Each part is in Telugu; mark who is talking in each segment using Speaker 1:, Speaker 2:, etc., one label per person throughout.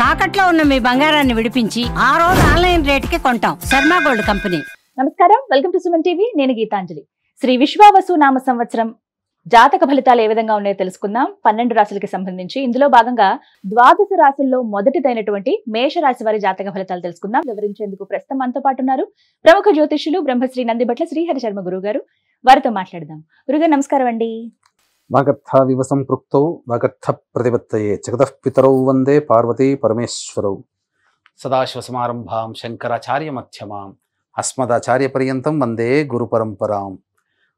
Speaker 1: తాకట్లో ఉన్న మీ బంగారాన్ని విడిపించి ఆ రోజు ఆన్లైన్ రేటుకి కొంటాం. Sharma gold company.
Speaker 2: నమస్కారం, వెల్కమ్ టు సుమన్ టీవీ. నేను గీతాంజలి. శ్రీ విశ్వావసు నామ సంవత్సరం జాతక ఫలితాలు ఏ విధంగా ఉన్నాయో తెలుసుకుందాం. 12 రాశులకి సంబంధించి ఇందులో భాగంగా ద్వాదశ రాశుల్లో మొదటిదైనటువంటి మేషరాశి వారి జాతక ఫలితాలు తెలుసుకుందాం. వివరించేందుకు ప్రస్తుతం మనతో పాటు ఉన్నారు ప్రముఖ జ్యోతిష్యులు బ్రహ్మశ్రీ నందిబట్ల శ్రీహరి శర్మ గురువు గారు. వారితో మాట్లాడదాం. గురుగారు నమస్కారం అండి.
Speaker 3: వాగర్థ వివ సంపృక్తౌ వాగర్థ ప్రతిపత్తయే జగతః పితరౌ వందే పార్వతీ పరమేశ్వరౌ. సదాశివసమారంభాం శంకరాచార్య మధ్యమాం అస్మదాచార్య పర్యంతం వందే గురు పరంపరాం.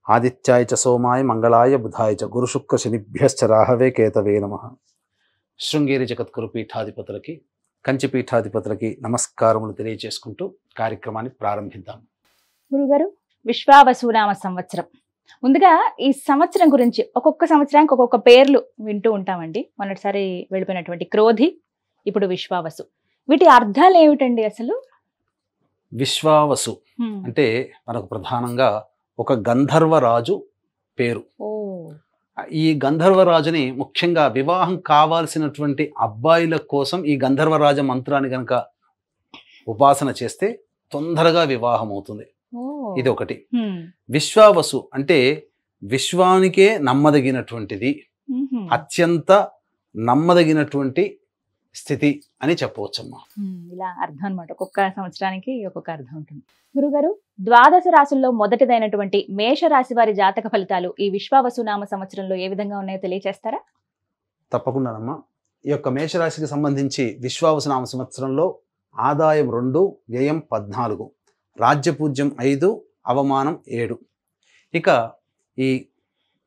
Speaker 3: ఆదిత్యాయ చ సోమాయ మంగళాయ బుధాయ చ గురు శుక్ర శనిభ్యశ్చ రాహవే కేతవే నమః. శృంగేరి జగద్గురు పీఠాధిపతులకి, కంచి పీఠాధిపతులకి నమస్కారములు తెలియజేసుకుంటూ కార్యక్రమాన్ని ప్రారంభిద్దాం.
Speaker 2: గురుగారు, విశ్వావసు నామ సంవత్సరం, ముందుగా ఈ సంవత్సరం గురించి ఒక్కొక్క సంవత్సరానికి ఒక్కొక్క పేర్లు వింటూ ఉంటామండి. మొన్నటిసారి వెళ్ళిపోయినటువంటి క్రోధి, ఇప్పుడు విశ్వావసు. వీటి అర్థాలు ఏమిటండి అసలు?
Speaker 3: విశ్వావసు అంటే మనకు ప్రధానంగా ఒక గంధర్వరాజు పేరు. ఈ గంధర్వరాజుని ముఖ్యంగా వివాహం కావాల్సినటువంటి అబ్బాయిల కోసం ఈ గంధర్వరాజ మంత్రాన్ని గనక ఉపాసన చేస్తే తొందరగా వివాహం అవుతుంది. ఇది ఒకటి. విశ్వావసు అంటే విశ్వానికే నమ్మదగినటువంటిది, అత్యంత నమ్మదగినటువంటి స్థితి అని చెప్పవచ్చమ్మా.
Speaker 2: ఇలా అర్థం అనమాట. ఒక్కొక్క సంవత్సరానికి ఒక్కొక్క అర్థం ఉంటుంది. గురుగారు, ద్వాదశ రాశుల్లో మొదటిదైనటువంటి మేషరాశి వారి జాతక ఫలితాలు ఈ విశ్వావసు నామ సంవత్సరంలో ఏ విధంగా ఉన్నాయో తెలియజేస్తారా?
Speaker 3: తప్పకుండానమ్మా. ఈ యొక్క మేషరాశికి సంబంధించి విశ్వావసు నామ సంవత్సరంలో ఆదాయం 2, వ్యయం 14, రాజ్యపూజ్యం 5, అవమానం 7. ఇక ఈ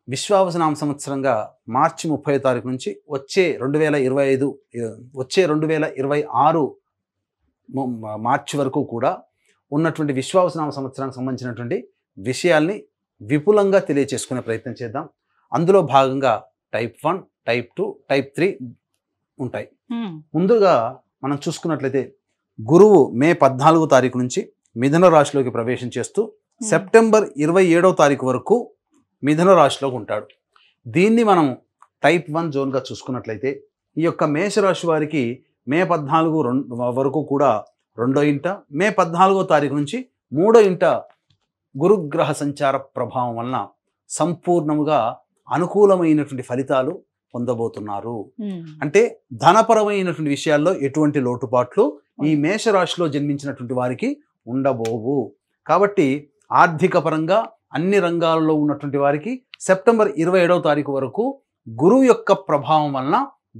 Speaker 3: విశ్వావసు నామ సంవత్సరంగా మార్చి 30వ తారీఖు నుంచి వచ్చే 2026 మార్చి వరకు కూడా ఉన్నటువంటి విశ్వావసు నామ సంవత్సరానికి సంబంధించినటువంటి విషయాల్ని విపులంగా తెలియచేసుకునే ప్రయత్నం చేద్దాం. అందులో భాగంగా టైప్ 1, టైప్ 2, టైప్ 3 ఉంటాయి. ముందుగా మనం చూసుకున్నట్లయితే గురువు మే 14వ తారీఖు నుంచి మిథున రాశిలోకి ప్రవేశం చేస్తూ సెప్టెంబర్ 27వ తారీఖు వరకు మిథున రాశిలోకి ఉంటాడు. దీన్ని మనం టైప్ 1 జోన్గా చూసుకున్నట్లయితే ఈ యొక్క మేషరాశి వారికి మే 14 వరకు కూడా 2వ ఇంట, మే 14వ తారీఖు నుంచి 3వ ఇంట గురుగ్రహ సంచార ప్రభావం వలన సంపూర్ణముగా అనుకూలమైనటువంటి ఫలితాలు పొందబోతున్నారు. అంటే ధనపరమైనటువంటి విషయాల్లో ఎటువంటి లోటుపాట్లు ఈ మేషరాశిలో జన్మించినటువంటి వారికి ఉండబోవు. కాబట్టి ఆర్థిక పరంగా అన్ని రంగాల్లో ఉన్నటువంటి వారికి సెప్టెంబర్ 27వ తారీఖు వరకు గురువు యొక్క ప్రభావం వలన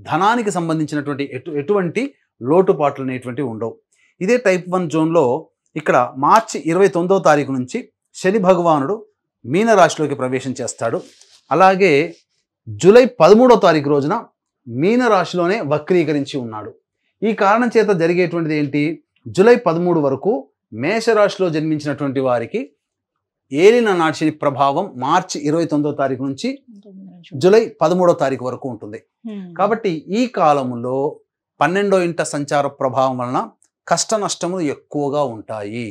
Speaker 3: ధనానికి సంబంధించినటువంటి ఎటువంటి లోటుపాట్లు అనేటువంటివి ఉండవు. ఇదే టైప్ 1 జోన్లో ఇక్కడ మార్చి 29వ తారీఖు నుంచి శని భగవానుడు మీనరాశిలోకి ప్రవేశం చేస్తాడు. అలాగే జూలై 13వ తారీఖు రోజున మీనరాశిలోనే వక్రీకరించి ఉన్నాడు. ఈ కారణం చేత జరిగేటువంటిది ఏంటి? జూలై 13 వరకు మేషరాశిలో జన్మించినటువంటి వారికి ఏలిన నాటి శని ప్రభావం మార్చి 29వ తారీఖు నుంచి జూలై 13వ తారీఖు వరకు ఉంటుంది. కాబట్టి ఈ కాలంలో 12వ ఇంట సంచార ప్రభావం వలన కష్ట నష్టములు ఎక్కువగా ఉంటాయి.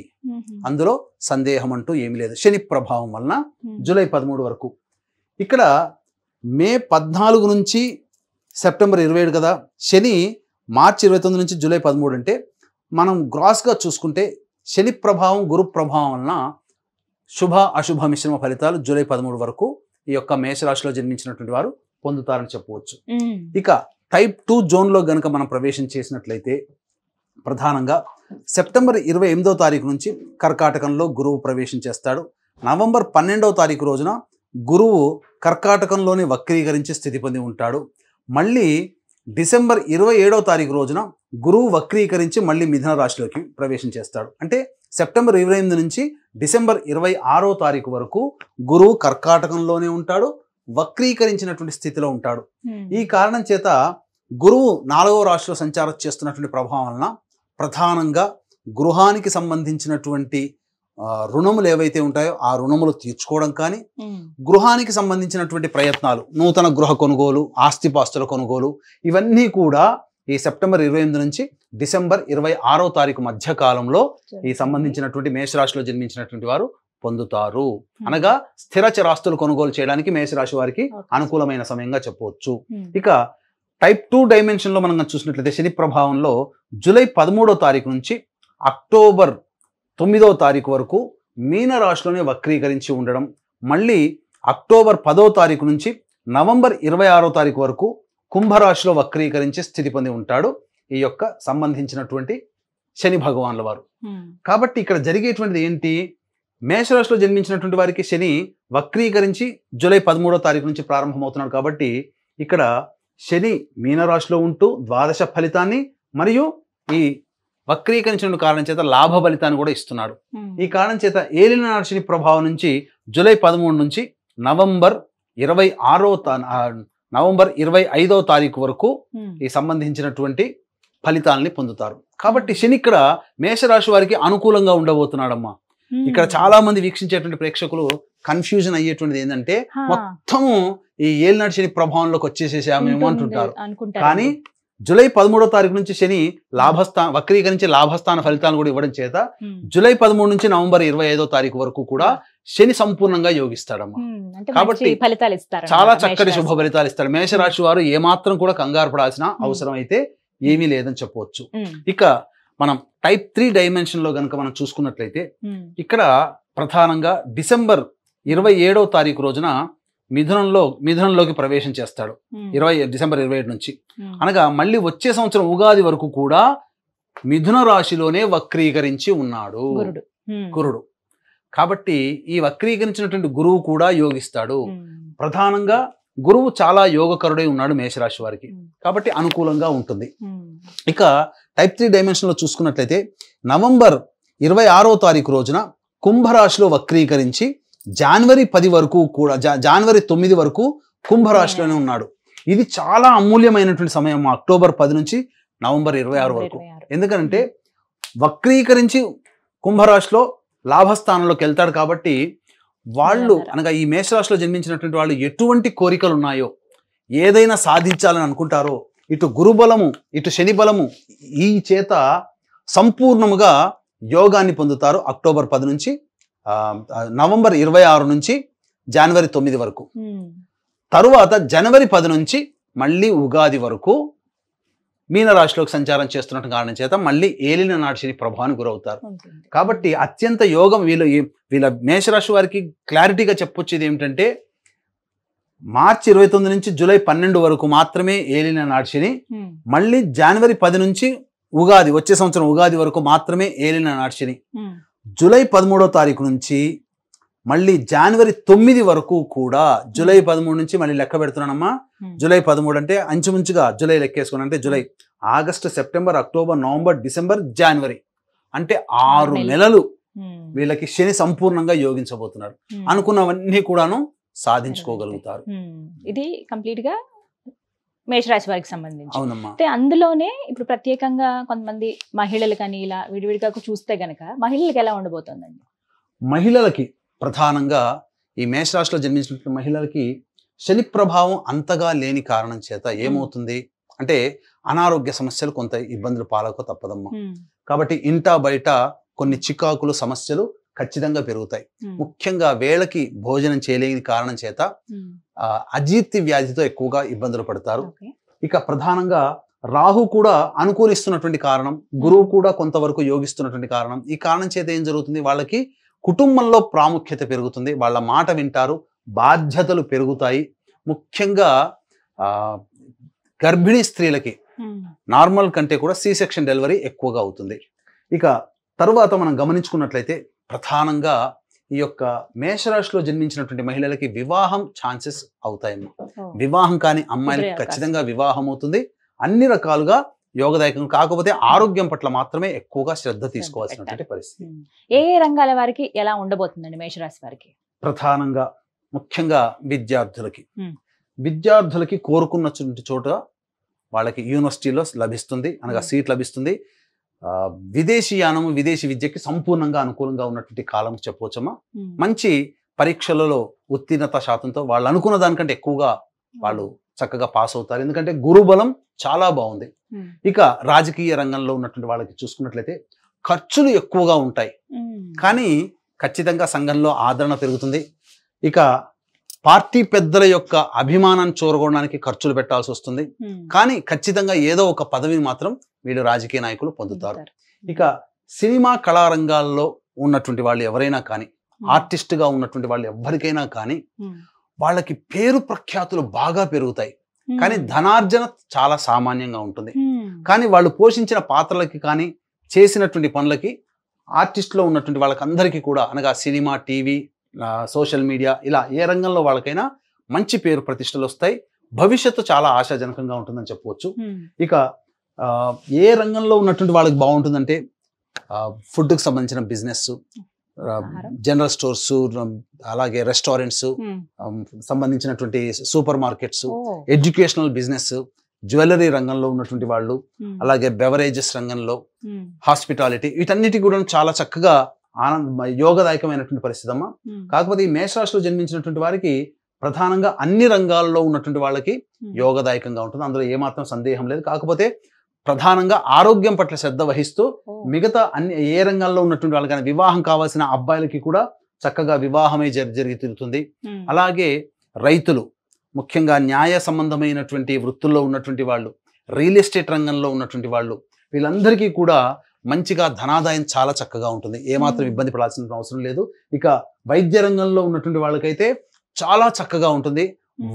Speaker 3: అందులో సందేహం అంటూ ఏమీ లేదు. శని ప్రభావం వలన జూలై 13 వరకు. ఇక్కడ మే 14 నుంచి సెప్టెంబర్ 27 కదా, శని మార్చి 29 నుంచి జూలై 13 అంటే మనం గ్రాస్గా చూసుకుంటే శని ప్రభావం గురు ప్రభావం వలన శుభ అశుభ మిశ్రమ ఫలితాలు జూలై 13 వరకు ఈ యొక్క మేషరాశిలో జన్మించినటువంటి వారు పొందుతారని చెప్పవచ్చు. ఇక టైప్ 2 జోన్లో గనుక మనం ప్రవేశం చేసినట్లయితే ప్రధానంగా సెప్టెంబర్ 28వ తారీఖు నుంచి కర్కాటకంలో గురువు ప్రవేశం చేస్తాడు. నవంబర్ 12వ తారీఖు రోజున గురువు కర్కాటకంలోనే వక్రీకరించి స్థితి పొంది ఉంటాడు. మళ్ళీ డిసెంబర్ 27వ తారీఖు రోజున గురువు వక్రీకరించి మళ్ళీ మిథున రాశిలోకి ప్రవేశం చేస్తాడు. అంటే సెప్టెంబర్ 28 నుంచి డిసెంబర్ 26వ తారీఖు వరకు గురువు కర్కాటకంలోనే ఉంటాడు, వక్రీకరించినటువంటి స్థితిలో ఉంటాడు. ఈ కారణం చేత గురువు 4వ రాశిలో సంచారం చేస్తున్నటువంటి ప్రభావం వలన ప్రధానంగా గృహానికి సంబంధించినటువంటి రుణములు ఏవైతే ఉంటాయో ఆ రుణములు తీర్చుకోవడం కానీ, గృహానికి సంబంధించినటువంటి ప్రయత్నాలు, నూతన గృహ కొనుగోలు, ఆస్తిపాస్తుల కొనుగోలు, ఇవన్నీ కూడా ఈ సెప్టెంబర్ 28 నుంచి డిసెంబర్ 26వ తారీఖు మధ్య కాలంలో ఈ సంబంధించినటువంటి మేషరాశిలో జన్మించినటువంటి వారు పొందుతారు. అనగా స్థిర చరాస్తులు కొనుగోలు చేయడానికి మేషరాశి వారికి అనుకూలమైన సమయంగా చెప్పవచ్చు. ఇక టైప్ 2 డైమెన్షన్లో మనం చూసినట్లయితే శని ప్రభావంలో జూలై 13వ తారీఖు నుంచి అక్టోబర్ 9వ తారీఖు వరకు మీన రాశిలోనే వక్రీకరించి ఉండడం, మళ్ళీ అక్టోబర్ 10వ తారీఖు నుంచి నవంబర్ 26వ తారీఖు వరకు కుంభరాశిలో వక్రీకరించి స్థితి పొంది ఉంటాడు ఈ యొక్క సంబంధించినటువంటి శని భగవాన్ల వారు. కాబట్టి ఇక్కడ జరిగేటువంటిది ఏంటి, మేషరాశిలో జన్మించినటువంటి వారికి శని వక్రీకరించి జూలై 13వ తారీఖు నుంచి ప్రారంభమవుతున్నాడు. కాబట్టి ఇక్కడ శని మీనరాశిలో ఉంటూ ద్వాదశ ఫలితాన్ని మరియు ఈ వక్రీకరించిన కారణం చేత లాభ ఫలితాన్ని కూడా ఇస్తున్నాడు. ఈ కారణం చేత ఏలినాటి శని ప్రభావం నుంచి జూలై 13 నుంచి నవంబర్ 25వ తారీఖు వరకు ఈ సంబంధించినటువంటి ఫలితాలని పొందుతారు. కాబట్టి శని ఇక్కడ మేషరాశి వారికి అనుకూలంగా ఉండబోతున్నాడమ్మా. ఇక్కడ చాలా మంది వీక్షించేటువంటి ప్రేక్షకులు కన్ఫ్యూజన్ అయ్యేటువంటిది ఏంటంటే మొత్తము ఈ ఏలినాటి శని ప్రభావంలోకి వచ్చేసేసామేమో అంటుంటారు. కానీ జూలై 13వ తారీఖు నుంచి శని వక్రీకరించి లాభస్థాన ఫలితాలను కూడా ఇవ్వడం చేత జూలై 13 నుంచి నవంబర్ 25వ తారీఖు వరకు కూడా శని సంపూర్ణంగా యోగిస్తాడమ్మా. కాబట్టి
Speaker 2: ఫలితాలు ఇస్తారు,
Speaker 3: చాలా చక్కటి శుభ ఫలితాలు ఇస్తాడు. మేషరాశి వారు ఏమాత్రం కూడా కంగారు పడాల్సిన అవసరం అయితే ఏమీ లేదని చెప్పవచ్చు. ఇక మనం టైప్ 3 డైమెన్షన్ లో గనుక మనం చూసుకున్నట్లయితే ఇక్కడ ప్రధానంగా డిసెంబర్ 27వ తారీఖు రోజున మిథునంలోకి ప్రవేశం చేస్తాడు. డిసెంబర్ 27 నుంచి అనగా మళ్ళీ వచ్చే సంవత్సరం ఉగాది వరకు కూడా మిథున రాశిలోనే వక్రీకరించి ఉన్నాడు గురుడు. కాబట్టి ఈ వక్రీకరించినటువంటి గురువు కూడా యోగిస్తాడు. ప్రధానంగా గురువు చాలా యోగకరుడై ఉన్నాడు మేషరాశి వారికి, కాబట్టి అనుకూలంగా ఉంటుంది. ఇక టైప్ 3 డైమెన్షన్ లో చూసుకున్నట్లయితే నవంబర్ 26వ తారీఖు రోజున కుంభరాశిలో వక్రీకరించి జనవరి 10 వరకు కూడా జనవరి 9 వరకు కుంభరాశిలోనే ఉన్నాడు. ఇది చాలా అమూల్యమైనటువంటి సమయం అక్టోబర్ 10 నుంచి నవంబర్ 26 వరకు. ఎందుకంటే వక్రీకరించి కుంభరాశిలో లాభస్థానంలోకి వెళ్తాడు. కాబట్టి వాళ్ళు అనగా ఈ మేషరాశిలో జన్మించినటువంటి వాళ్ళు ఎటువంటి కోరికలు ఉన్నాయో, ఏదైనా సాధించాలని అనుకుంటారో, ఇటు గురుబలము ఇటు శని బలము ఈ చేత సంపూర్ణముగా యోగాన్ని పొందుతారు. అక్టోబర్ 10 నుంచి నవంబర్ 26 నుంచి జనవరి 9 వరకు. తరువాత జనవరి 10 నుంచి మళ్ళీ ఉగాది వరకు మీనరాశిలోకి సంచారం చేస్తున్న కారణం చేత మళ్ళీ ఏలిన నాటి శని ప్రభావానికి గురవుతారు. కాబట్టి అత్యంత యోగం వీళ్ళ మేషరాశి వారికి క్లారిటీగా చెప్పొచ్చేది ఏమిటంటే మార్చి 29 నుంచి జూలై 12 వరకు మాత్రమే ఏలిన నాటి శని, మళ్ళీ జనవరి 10 నుంచి ఉగాది వచ్చే సంవత్సరం ఉగాది వరకు మాత్రమే ఏలిన నాటి శని, జూలై 13వ తారీఖు నుంచి మళ్ళీ జనవరి 9 వరకు కూడా, జూలై 13 నుంచి మళ్ళీ లెక్క పెడుతున్నానమ్మా. జూలై 13 అంటే అంచుమించుగా జూలై లెక్కేసుకుని అంటే July, August, September, October, November, December, జనవరి అంటే 6 నెలలు వీళ్ళకి శని సంపూర్ణంగా యోగించబోతున్నాడు. అనుకున్నవన్నీ కూడాను సాధించుకోగలుగుతారు.
Speaker 2: ఇది కంప్లీట్ గా మేషరాశి వారికి సంబంధించి.
Speaker 3: అవునమ్మా.
Speaker 2: అంటే అందులోనే ఇప్పుడు ప్రత్యేకంగా కొంతమంది మహిళలు కానీ ఇలా విడివిడిగా చూస్తే గనక మహిళలకు ఎలా ఉండబోతుందండి?
Speaker 3: మహిళలకి ప్రధానంగా ఈ మేషరాశిలో జన్మించిన మహిళలకి శని ప్రభావం అంతగా లేని కారణం చేత ఏమవుతుంది అంటే అనారోగ్య సమస్యలు కొంత ఇబ్బందులు పాలక తప్పదమ్మా. కాబట్టి ఇంటా బయట కొన్ని చికాకులు సమస్యలు ఖచ్చితంగా పెరుగుతాయి. ముఖ్యంగా వేళకి భోజనం చేయలేని కారణం చేత అజీర్తి వ్యాధితో ఎక్కువగా ఇబ్బందులు పడతారు. ఇక ప్రధానంగా రాహు కూడా అనుకూలిస్తున్నటువంటి కారణం, గురువు కూడా కొంతవరకు యోగిస్తున్నటువంటి కారణం. ఈ కారణం చేత ఏం జరుగుతుంది, వాళ్ళకి కుటుంబంలో ప్రాముఖ్యత పెరుగుతుంది, వాళ్ళ మాట వింటారు, బాధ్యతలు పెరుగుతాయి. ముఖ్యంగా గర్భిణీ స్త్రీలకి నార్మల్ కంటే కూడా సి సెక్షన్ డెలివరీ ఎక్కువగా అవుతుంది. ఇక తరువాత మనం గమనించుకున్నట్లయితే ప్రధానంగా ఈ యొక్క మేషరాశిలో జన్మించినటువంటి మహిళలకి వివాహం ఛాన్సెస్ అవుతాయమ్మా. వివాహం కాని అమ్మాయిలకి ఖచ్చితంగా వివాహం అవుతుంది. అన్ని రకాలుగా యోగదాయకం. కాకపోతే ఆరోగ్యం పట్ల మాత్రమే ఎక్కువగా శ్రద్ధ తీసుకోవాల్సినటువంటి పరిస్థితి.
Speaker 2: ఏ రంగాల వారికి ఎలా ఉండబోతుందండి మేషరాశి వారికి?
Speaker 3: ప్రధానంగా ముఖ్యంగా విద్యార్థులకి కోరుకున్నటువంటి చోట వాళ్ళకి యూనివర్సిటీలో లభిస్తుంది, అనగా సీట్ లభిస్తుంది. విదేశీయానము విదేశీ విద్యకి సంపూర్ణంగా అనుకూలంగా ఉన్నటువంటి కాలం చెప్పవచ్చమ్మా. మంచి పరీక్షలలో ఉత్తీర్ణత శాతంతో వాళ్ళు అనుకున్న దానికంటే ఎక్కువగా వాళ్ళు చక్కగా పాస్ అవుతారు. ఎందుకంటే గురుబలం చాలా బాగుంది. ఇక రాజకీయ రంగంలో ఉన్నటువంటి వాళ్ళకి చూసుకున్నట్లయితే ఖర్చులు ఎక్కువగా ఉంటాయి, కానీ ఖచ్చితంగా సంఘంలో ఆదరణ పెరుగుతుంది. ఇక పార్టీ పెద్దల యొక్క అభిమానాన్ని చూరగొనడానికి ఖర్చులు పెట్టాల్సి వస్తుంది. కానీ ఖచ్చితంగా ఏదో ఒక పదవిని మాత్రం వీళ్ళు రాజకీయ నాయకులు పొందుతారు. ఇక సినిమా కళారంగాల్లో ఉన్నటువంటి వాళ్ళు ఎవరైనా కానీ, ఆర్టిస్ట్గా ఉన్నటువంటి వాళ్ళు ఎవరికైనా కానీ వాళ్ళకి పేరు ప్రఖ్యాతులు బాగా పెరుగుతాయి. కానీ ధనార్జన చాలా సామాన్యంగా ఉంటుంది. కానీ వాళ్ళు పోషించిన పాత్రలకి కానీ చేసినటువంటి పనులకి ఆర్టిస్ట్లో ఉన్నటువంటి వాళ్ళకి అందరికీ కూడా, అనగా సినిమా, టీవీ, సోషల్ మీడియా, ఇలా ఏ రంగంలో వాళ్ళకైనా మంచి పేరు ప్రతిష్టలు వస్తాయి. భవిష్యత్తు చాలా ఆశాజనకంగా ఉంటుందని చెప్పవచ్చు. ఇక ఏ రంగంలో ఉన్నటువంటి వాళ్ళకి బాగుంటుందంటే ఫుడ్కి సంబంధించిన బిజినెస్, జనరల్ స్టోర్స్, అలాగే రెస్టారెంట్స్ సంబంధించినటువంటి super markets, educational business, jewellery రంగంలో ఉన్నటువంటి వాళ్ళు, అలాగే బెవరేజెస్ రంగంలో, హాస్పిటాలిటీ, వీటన్నిటి కూడా చాలా చక్కగా యోగదాయకమైనటువంటి పరిస్థితి అమ్మా. కాకపోతే ఈ మేషరాశిలో జన్మించినటువంటి వారికి ప్రధానంగా అన్ని రంగాల్లో ఉన్నటువంటి వాళ్ళకి యోగదాయకంగా ఉంటుంది, అందులో ఏమాత్రం సందేహం లేదు. కాకపోతే ప్రధానంగా ఆరోగ్యం పట్ల శ్రద్ధ వహిస్తూ మిగతా అన్ని ఏ రంగాల్లో ఉన్నటువంటి వాళ్ళకైనా వివాహం కావాల్సిన అబ్బాయిలకి కూడా చక్కగా వివాహమే జరిగి తీరుతుంది. అలాగే రైతులు, ముఖ్యంగా న్యాయ సంబంధమైనటువంటి వృత్తుల్లో ఉన్నటువంటి వాళ్ళు, రియల్ ఎస్టేట్ రంగంలో ఉన్నటువంటి వాళ్ళు, వీళ్ళందరికీ కూడా మంచిగా ధనాదాయం చాలా చక్కగా ఉంటుంది. ఏమాత్రం ఇబ్బంది పడాల్సిన అవసరం లేదు. ఇక వైద్య రంగంలో ఉన్నటువంటి వాళ్ళకైతే చాలా చక్కగా ఉంటుంది.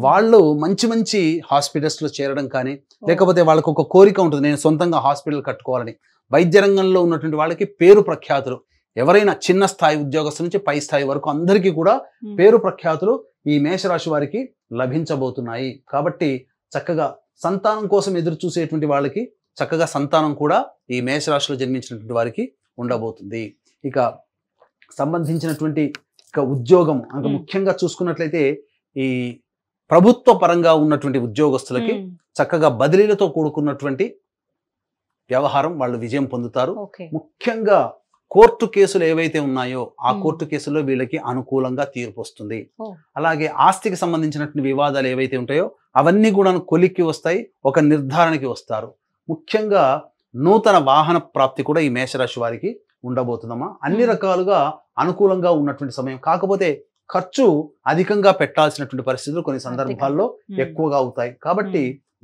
Speaker 3: వాళ్ళు మంచి మంచి హాస్పిటల్స్లో చేరడం కానీ, లేకపోతే వాళ్ళకు ఒక కోరిక ఉంటుంది, నేను సొంతంగా హాస్పిటల్ కట్టుకోవాలని. వైద్య రంగంలో ఉన్నటువంటి వాళ్ళకి పేరు ప్రఖ్యాతులు, ఎవరైనా చిన్న స్థాయి ఉద్యోగస్తుల నుంచి పై స్థాయి వరకు అందరికీ కూడా పేరు ప్రఖ్యాతులు ఈ మేషరాశి వారికి లభించబోతున్నాయి. కాబట్టి చక్కగా సంతానం కోసం ఎదురు చూసేటువంటి వాళ్ళకి చక్కగా సంతానం కూడా ఈ మేషరాశిలో జన్మించినటువంటి వారికి ఉండబోతుంది. ఇక సంబంధించినటువంటి ఉద్యోగం అంటే ముఖ్యంగా చూసుకున్నట్లయితే ఈ ప్రభుత్వ పరంగా ఉన్నటువంటి ఉద్యోగస్తులకి చక్కగా బదిలీలతో కూడుకున్నటువంటి వ్యవహారం, వాళ్ళు విజయం పొందుతారు. ముఖ్యంగా కోర్టు కేసులు ఏవైతే ఉన్నాయో ఆ కోర్టు కేసుల్లో వీళ్ళకి అనుకూలంగా తీర్పు వస్తుంది. అలాగే ఆస్తికి సంబంధించినటువంటి వివాదాలు ఏవైతే ఉంటాయో అవన్నీ కూడా కొలిక్కి వస్తాయి, ఒక నిర్ధారణకి వస్తారు. ముఖ్యంగా నూతన వాహన ప్రాప్తి కూడా ఈ మేషరాశి వారికి ఉండబోతుందమ్మా. అన్ని రకాలుగా అనుకూలంగా ఉన్నటువంటి సమయం. కాకపోతే ఖర్చు అధికంగా పెట్టాల్సినటువంటి పరిస్థితులు కొన్ని సందర్భాల్లో ఎక్కువగా అవుతాయి. కాబట్టి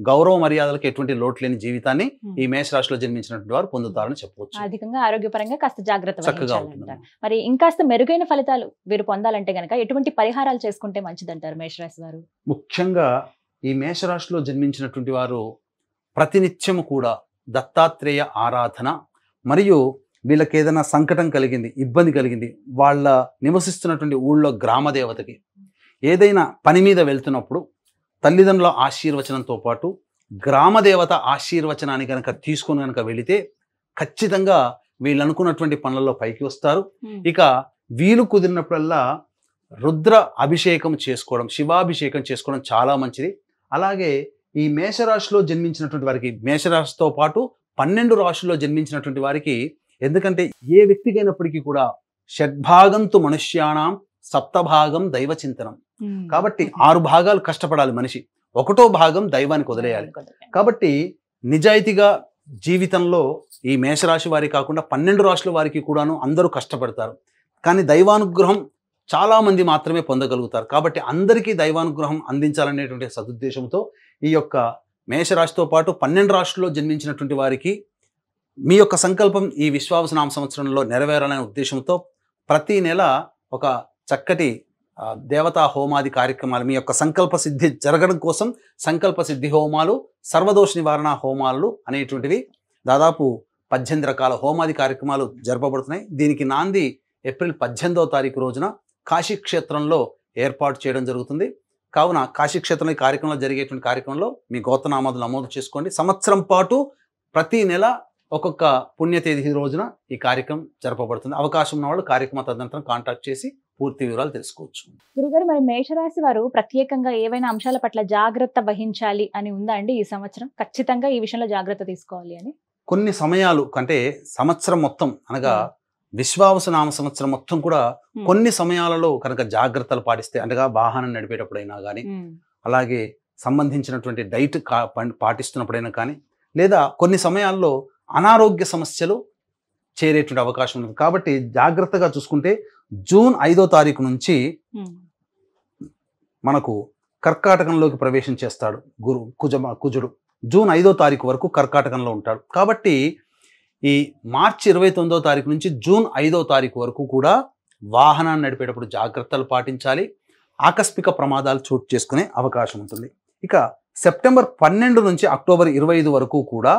Speaker 3: గౌరవ మర్యాదలకు ఎటువంటి లోటు లేని జీవితాన్ని ఈ మేషరాశిలో జన్మించినటువంటి వారు పొందుతారని చెప్పవచ్చు.
Speaker 2: అధికంగా ఆరోగ్యపరంగా కాస్త జాగ్రత్త వహించాలంటారు. మరి ఇంకాస్త మెరుగైన ఫలితాలు వీరు పొందాలంటే గనక ఎటువంటి పరిహారాలు చేసుకుంటే మంచిదంటారు మేషరాశి వారు?
Speaker 3: ముఖ్యంగా ఈ మేషరాశిలో జన్మించినటువంటి వారు ప్రతినిత్యము కూడా దత్తాత్రేయ ఆరాధన, మరియు వీళ్ళకి ఏదైనా సంకటం కలిగింది, ఇబ్బంది కలిగింది, వాళ్ళ నివసిస్తున్నటువంటి ఊళ్ళో గ్రామ దేవతకి ఏదైనా పని మీద వెళ్తున్నప్పుడు తల్లిదండ్రుల ఆశీర్వచనంతో పాటు గ్రామదేవత ఆశీర్వచనాన్ని కనుక తీసుకొని కనుక వెళితే ఖచ్చితంగా వీళ్ళు అనుకున్నటువంటి పనులలో పైకి వస్తారు. ఇక వీలు కుదిరినప్పుడల్లా రుద్ర అభిషేకం చేసుకోవడం, శివాభిషేకం చేసుకోవడం చాలా మంచిది. అలాగే ఈ మేషరాశిలో జన్మించినటువంటి వారికి, మేషరాశితో పాటు 12 రాశుల్లో జన్మించినటువంటి వారికి, ఎందుకంటే ఏ వ్యక్తికైనప్పటికీ కూడా షడ్భాగంతు మనుష్యాణం సప్తభాగం దైవ చింతనం. కాబట్టి 6 భాగాలు కష్టపడాలి మనిషి, 1వ భాగం దైవానికి వదిలేయాలి. కాబట్టి నిజాయితీగా జీవితంలో ఈ మేషరాశి వారి కాకుండా 12 రాశుల వారికి కూడాను అందరూ కష్టపడతారు. కానీ దైవానుగ్రహం చాలా మంది మాత్రమే పొందగలుగుతారు. కాబట్టి అందరికీ దైవానుగ్రహం అందించాలనేటువంటి సదుద్దేశంతో ఈ యొక్క మేషరాశితో పాటు 12 రాశుల్లో జన్మించినటువంటి వారికి మీ యొక్క సంకల్పం ఈ విశ్వావసునామ సంవత్సరంలో నెరవేరాలనే ఉద్దేశంతో ప్రతి నెల ఒక చక్కటి దేవతా హోమాది కార్యక్రమాలు, మీ యొక్క సంకల్ప సిద్ధి జరగడం కోసం సంకల్ప సిద్ధి హోమాలు, సర్వదోష నివారణ హోమాలు అనేటువంటివి దాదాపు 18 రకాల హోమాది కార్యక్రమాలు జరపబడుతున్నాయి. దీనికి నాంది ఏప్రిల్ 18వ తారీఖు రోజున కాశీక్షేత్రంలో ఏర్పాటు చేయడం జరుగుతుంది. కావున కాశీక్షేత్రంలో ఈ కార్యక్రమంలో జరిగేటువంటి కార్యక్రమంలో మీ గోత్రనామాలు నమోదు చేసుకోండి. సంవత్సరం పాటు ప్రతి నెల ఒక్కొక్క పుణ్యతేదీ రోజున ఈ కార్యక్రమం జరపబడుతుంది. అవకాశం ఉన్న వాళ్ళు కార్యక్రమ తదనంతరం కాంటాక్ట్ చేసి పూర్తి వివరాలు తెలుసుకోవచ్చు.
Speaker 2: గురుగారు, మరి మేషరాశి వారు ప్రత్యేకంగా ఏవైనా అంశాల పట్ల జాగ్రత్త వహించాలి అని ఉందా అండి ఈ సంవత్సరం? ఖచ్చితంగా ఈ విషయంలో జాగ్రత్త తీసుకోవాలి అని
Speaker 3: కొన్ని సమయాలు, అంటే సంవత్సరం మొత్తం అనగా విశ్వావసునామ సంవత్సరం మొత్తం కూడా కొన్ని సమయాలలో కనుక జాగ్రత్తలు పాటిస్తే, అనగా వాహనం నడిపేటప్పుడైనా కానీ, అలాగే సంబంధించినటువంటి డైట్ పాటిస్తున్నప్పుడైనా కానీ, లేదా కొన్ని సమయాల్లో అనారోగ్య సమస్యలు చేరేటువంటి అవకాశం ఉంది. కాబట్టి జాగ్రత్తగా చూసుకుంటే జూన్ 5వ తారీఖు నుంచి మనకు కర్కాటకంలోకి ప్రవేశం చేస్తాడు కుజుడు. జూన్ 5వ తారీఖు వరకు కర్కాటకంలో ఉంటాడు. కాబట్టి ఈ మార్చి 29వ తారీఖు నుంచి జూన్ 5వ తారీఖు వరకు కూడా వాహనాన్ని నడిపేటప్పుడు జాగ్రత్తలు పాటించాలి. ఆకస్మిక ప్రమాదాలు చోటు చేసుకునే అవకాశం ఉంటుంది. ఇక సెప్టెంబర్ 12 నుంచి అక్టోబర్ 25 వరకు కూడా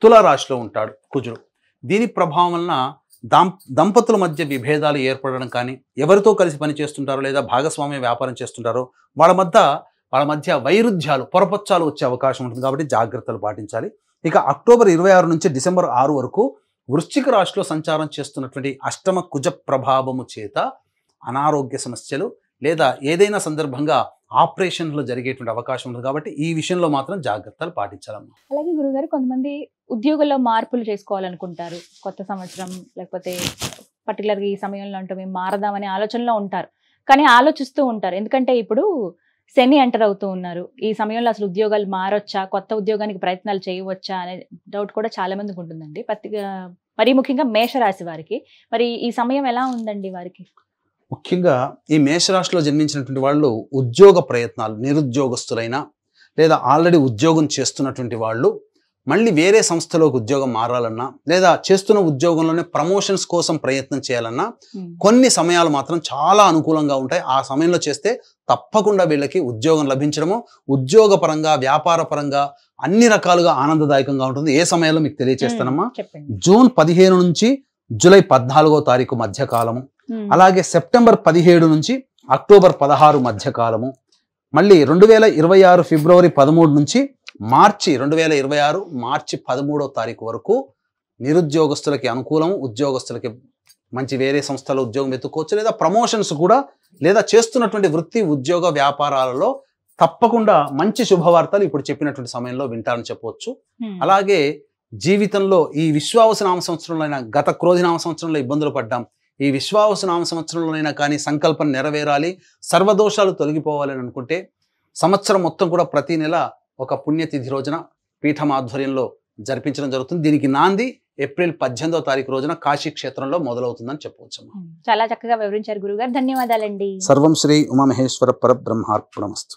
Speaker 3: తులారాశిలో ఉంటాడు కుజుడు. దీని ప్రభావం వలన దంపతుల మధ్య విభేదాలు ఏర్పడడం కానీ, ఎవరితో కలిసి పనిచేస్తుంటారో లేదా భాగస్వామ్య వ్యాపారం చేస్తుంటారో వాళ్ళ మధ్య వైరుధ్యాలు, పొరపచ్చాలు వచ్చే అవకాశం ఉంటుంది. కాబట్టి జాగ్రత్తలు పాటించాలి. ఇక అక్టోబర్ 26 నుంచి డిసెంబర్ 6 వరకు వృశ్చిక రాశిలో సంచారం చేస్తున్నటువంటి అష్టమ కుజ ప్రభావము చేత అనారోగ్య సమస్యలు లేదా ఏదైనా సందర్భంగా ఆపరేషన్లు జరిగేటువంటి అవకాశం ఉంటుంది. కాబట్టి ఈ విషయంలో మాత్రం జాగ్రత్తలు పాటించాలమ్మా.
Speaker 2: అలాగే గురుగారు, కొంతమంది ఉద్యోగంలో మార్పులు చేసుకోవాలనుకుంటారు. కొత్త సంవత్సరం లేకపోతే పర్టికులర్గా ఈ సమయంలో అంటే మేము మారదామనే ఆలోచనలో ఉంటారు. కానీ ఆలోచిస్తూ ఉంటారు, ఎందుకంటే ఇప్పుడు శని ఎంటర్ అవుతూ ఉన్నారు. ఈ సమయంలో అసలు ఉద్యోగాలు మారొచ్చా, కొత్త ఉద్యోగానికి ప్రయత్నాలు చేయవచ్చా అనే డౌట్ కూడా చాలా మందికి ఉంటుందండి. మరీ ముఖ్యంగా మేషరాశి వారికి. మరి ఈ సమయం ఎలా ఉందండి వారికి?
Speaker 3: ముఖ్యంగా ఈ మేషరాశిలో జన్మించినటువంటి వాళ్ళు ఉద్యోగ ప్రయత్నాలు, నిరుద్యోగస్తులైనా లేదా ఆల్రెడీ ఉద్యోగం చేస్తున్నటువంటి వాళ్ళు మళ్ళీ వేరే సంస్థలోకి ఉద్యోగం మారాలన్నా లేదా చేస్తున్న ఉద్యోగంలోనే ప్రమోషన్స్ కోసం ప్రయత్నం చేయాలన్నా కొన్ని సమయాలు మాత్రం చాలా అనుకూలంగా ఉంటాయి. ఆ సమయంలో చేస్తే తప్పకుండా వీళ్ళకి ఉద్యోగం లభించడము ఉద్యోగ పరంగా, వ్యాపార పరంగా అన్ని రకాలుగా ఆనందదాయకంగా ఉంటుంది. ఏ సమయంలో మీకు తెలియజేస్తానమ్మా. జూన్ 15 నుంచి జూలై 14వ తారీఖు మధ్య కాలము, అలాగే సెప్టెంబర్ 17 నుంచి అక్టోబర్ 16 మధ్య కాలము, మళ్ళీ 2026 ఫిబ్రవరి 13 నుంచి మార్చి 2026 మార్చి 13వ తారీఖు వరకు నిరుద్యోగస్తులకి అనుకూలము. ఉద్యోగస్తులకి మంచి వేరే సంస్థలో ఉద్యోగం ఎత్తుకోవచ్చు, లేదా ప్రమోషన్స్ కూడా, లేదా చేస్తున్నటువంటి వృత్తి ఉద్యోగ వ్యాపారాలలో తప్పకుండా మంచి శుభవార్తలు ఇప్పుడు చెప్పినటువంటి సమయంలో వింటారని చెప్పవచ్చు. అలాగే జీవితంలో ఈ విశ్వావసు నామ సంవత్సరంలో గత క్రోధి నామ సంవత్సరంలో ఇబ్బందులు పడ్డాం, ఈ విశ్వావసు నామ సంవత్సరంలోనైనా కానీ సంకల్పం నెరవేరాలి, సర్వదోషాలు తొలగిపోవాలని అనుకుంటే సంవత్సరం మొత్తం కూడా ప్రతి నెల ఒక పుణ్యతిథి రోజున పీఠం ఆధ్వర్యంలో జరిపించడం జరుగుతుంది. దీనికి నాంది ఏప్రిల్ 18వ తారీఖు రోజున కాశీ క్షేత్రంలో మొదలవుతుందని చెప్పవచ్చు.
Speaker 2: చాలా చక్కగా వివరించారు గురుగారు, ధన్యవాదాలండి.
Speaker 3: సర్వం శ్రీ ఉమామహేశ్వర పరబ్రహ్మార్పణమస్తు.